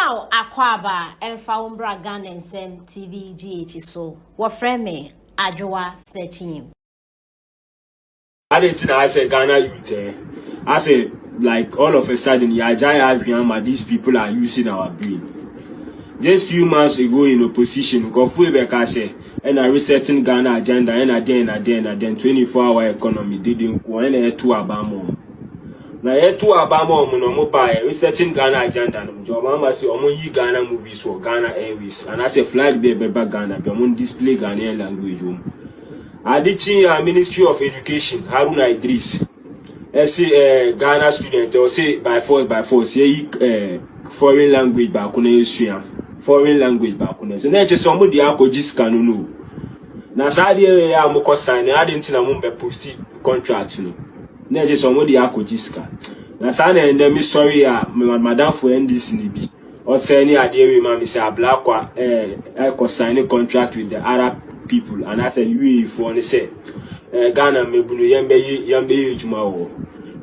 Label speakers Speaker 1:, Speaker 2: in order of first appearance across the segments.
Speaker 1: Now, Akwaba and Faumbra Gun and Sem TV GH so. What friend me, Adjoa searching.
Speaker 2: I didn't I said Ghana youth. I said like all of a sudden Yajaya these people are using our brain. Just few months ago in opposition, Kofuebeka say and a resetting Ghana agenda and then 24-hour economy didn't go and to Abamo. Now to Abamo no buy resetting Ghana agenda. Your mama say omo Ghana movies or Ghana Airways and I say flag baby Ghana, be display Ghanaian language. Adichie Ministry of Education, Haruna Idris. Say Ghana student or say by force, foreign language back on foreign language back on. So then just somebody just can't now Saturday I am sign. I didn't know mumbe post contract no. Then just somebody just can. Now Saturday and then me sorry madam for NDC nibi. Or say any idea we man say a black I sign a contract with the Arab people and I said UAE and say Ghana mebunu yambe jumawo.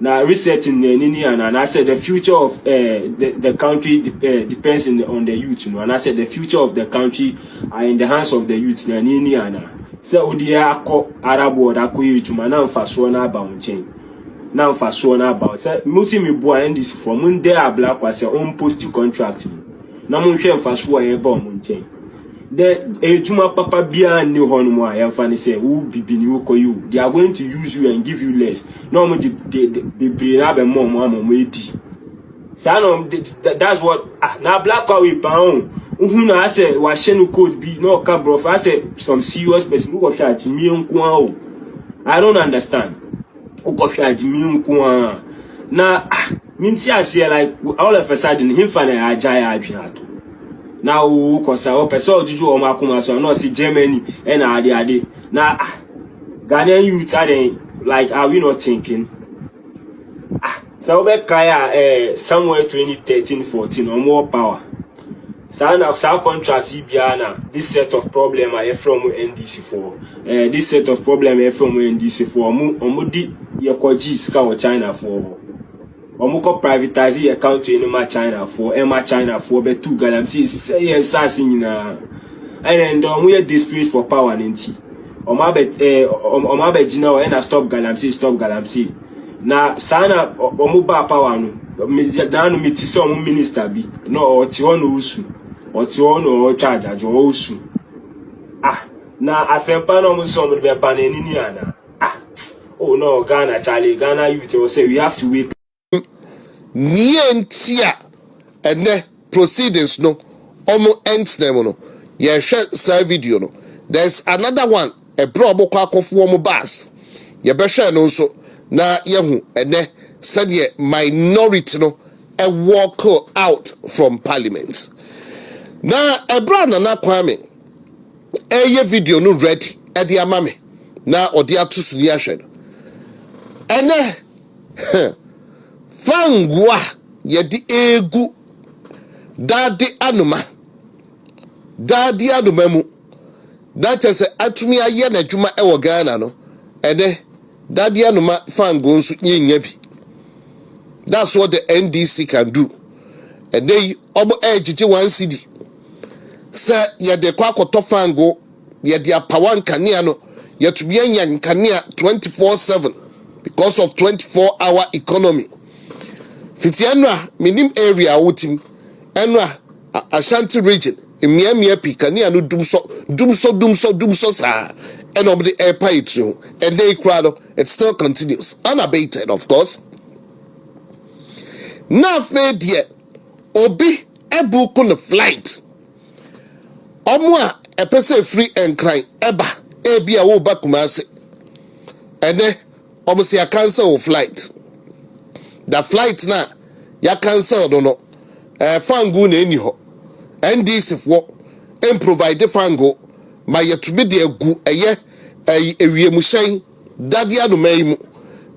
Speaker 2: Now resetting the and I said the future of the country depends on the youth, and I said the future of the country are in the hands of the youth. So Udia Arab word akuyijuma na mfaso na aba unchen. Na mfaso na aba. Say musi mi boa NDC for mun there black was on post contract. Na mun hwe mfaso a yeba unchen. The Juma Papa Bia new honmo I am funny say who be new you. They are going to use you and give you less. Normally they bring up a more maybe. That's what now black we pound. Who I say was shenu code be no cabro. I say some serious person who got charge me I don't understand. Who got charge me now minti I say like all of a sudden him fan ajaya abiato. Now, cause I person juju o makuma so no see Germany and ade. Now, Ghanaian youth are like are we not thinking? So we kaya somewhere 2013-14 or more power. So now some contract ibiana this set of problem I from NDC for. This set of problem I from NDC for. Omudi yekoji ska or China for. Omuko privatize the account in China for be two galamsi say assassin na and then we dispute for power ninti omabe jina o na stop galamsi na sana omuba power no na no meti so omu minister bi no oti ono usu oti ono o charge ajo usu na asempa no mu so mo be ban ni ana oh no Ghana youth will say we have to wake
Speaker 3: Nientia and the proceedings no almost ends them no. Yeah, share say video no. There's another one a probo kwakofu bus. Yeah, be share no so na yehu and the said ye minority no a walk out from parliament. Na a brand na kwame ye video no ready e dia mame na odi atusu ni ahwe no. Ene Fangwa yedi egu dadi anuma mu that is atumi aye na dwuma e wo Ghana no ede dadi anuma fango nso nyenya bi. That's what the NDC can do. And they obo ejiji 1 cedi say ye de kwa koto fango ye de apawan kanea no ye tumi anya kanea 24/7 because of 24-hour economy. Fitianwa minim area wotim enwa Ashanti region emiamia pikani anu dumso sa and of the air pie and they crowd it still continues unabated of course. Na fed yet obi ebu kun flight omwa a person free and cry eba ebia wo bakumase and then obviously a cancel flight. The flight na ya cancel no fangu na eni ho NDC for and provide fango ma yetube de agu eye ewiemuhyen dade anomaimu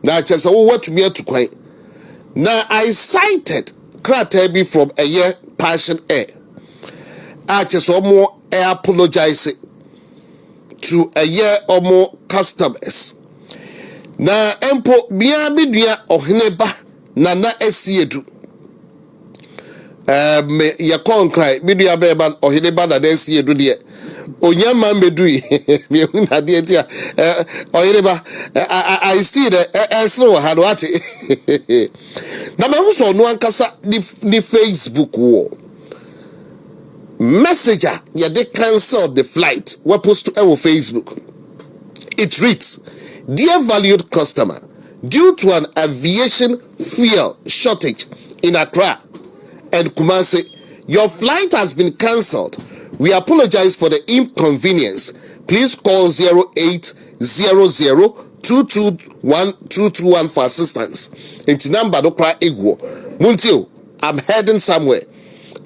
Speaker 3: na chese wo watumi atukwan na I cited krata from a year Passion Air chese omo apologize to a year or more customers na empo bia bidua ohene ba nana esiedu me ye kon cry me dua be ba ohide ba na NDC edu de onyama medui me hu na de tia ohide ba I still so hard what na me hu so no ankasa the Facebook wo messenger ye dey cancel the flight we post to our Facebook. It reads, "Dear valued customer, due to an aviation fuel shortage in Accra and Kumasi, your flight has been cancelled. We apologize for the inconvenience. Please call 0800-221-221 for assistance." It's number dokra egwo. Muntio, I'm heading somewhere.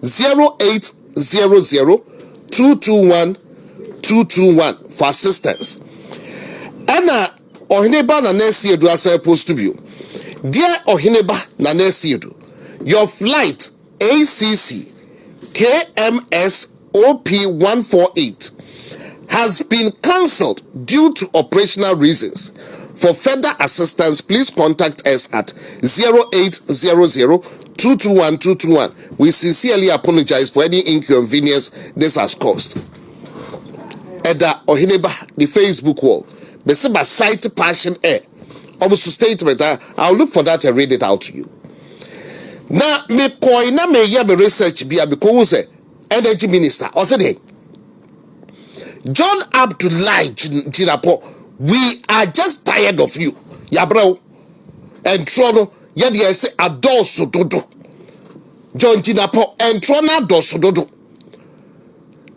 Speaker 3: 0800-221-221 for assistance. Ana ohineba na NDC edu asa post to view. Dear ohineba na NDC edu, your flight ACC KMS OP148 has been cancelled due to operational reasons. For further assistance, please contact us at 0800-221-221. We sincerely apologize for any inconvenience this has caused. Eda ohineba the Facebook wall. Besiba site passion air. Almost statement. I'll look for that and read it out to you. Now, me koina me ya be research bia because energy minister. I said, hey, John Abdullahi Gyimifuo, we are just tired of you. Ya bro. And Trono, ya di say adoso dodo. John Gyimifuo and Trona doso dodo.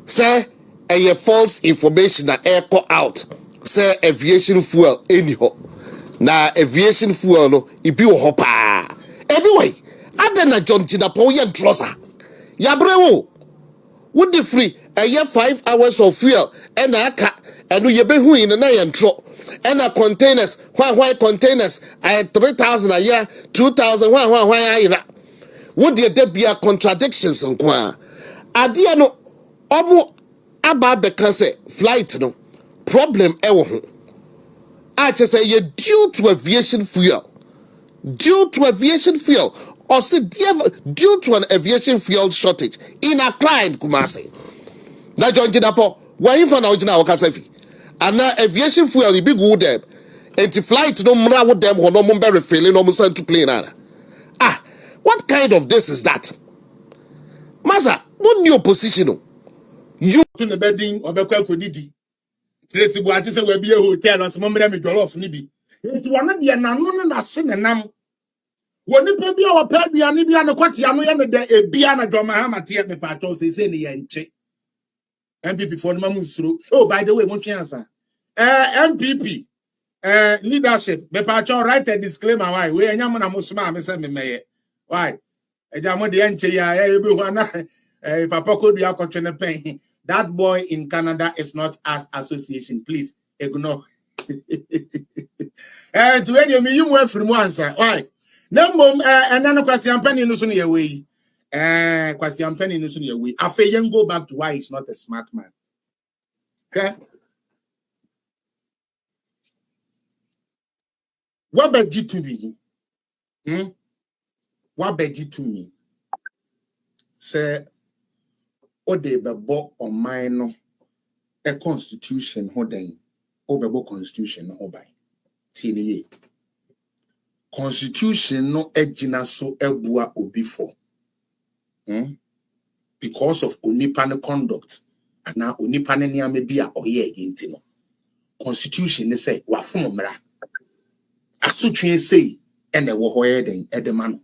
Speaker 3: Say, a false information that echo out. Say aviation fuel anyhow. Na aviation fuel no ibi wo hopa. Anyway, other na John Gyimifuo ye drosa. Ya brewo. Would the free a year 5 hours of fuel and aka and ye be hu in na ye ntro. And a containers, why containers I 3,000 a year, 2,000 why would there be a contradictions in kwa? Adia no omo aba beka say flight no problem ewo ho. I just say you due to aviation fuel. Due to aviation fuel. Or say due to an aviation fuel shortage in Accra and Kumasi. Na John Gyimifuo, why you for original Okasafi? And now aviation fuel the big wood them. And the flight no mra with them or no mumber failing no send to plane. Ah, what kind of this is that? Maza, what new position? You
Speaker 4: to the bedding or the Didi. Tracy Boat is a will be a hotel or some moment me off Nibi. Into one of the unknown and sin and nam. When it may be our pet, we are Nibiana Quatiano and the Biana Drama Tia me patos is any and check. MPP for the Mamus through. Oh, by the way, one answer. MPP leadership. The patron write a disclaimer. Why? We are Yamana Musma, Miss Mayor. Why? A Jamo the Enchia, everyone. Papa could be a container pain. That boy in Canada is not as association. Please ignore. To any of me, you went from one side. Why? No, mom, and then question penny no sooner away. Question penny no sooner away. I feel you go back to why he's not a smart man. Okay? What about G2B? What about G2Me? Say, o de bebo on mine a constitution holding o bebo constitution no by tini constitution no ejina so ebua obi for because of onipa conduct and now onipa ne niam bia oye against no constitution ne say wa fom mra asotwe say ene wo hoye den edema no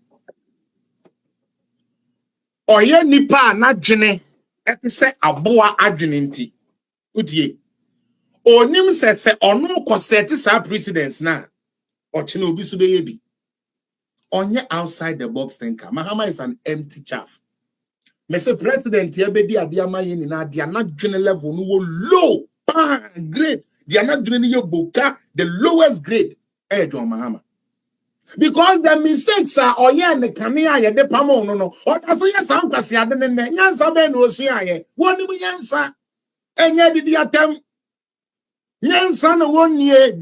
Speaker 4: oye nipa na dwene say aboa adwene nti udie onim se ono koseti sa president na ochine obi so be bi onye outside the box thinker. Mahama is an empty chaff. Me say president here be dia dia maye ni na dia na dwene level no low grade dia na dwene ye boka the lowest grade John Mahama. Because the mistakes are oye ne kamia ye de pamo no o da so ye san kwase ade ne nyansa be no osua ye woni mu nyansa enya didi atem nyansa no wonnie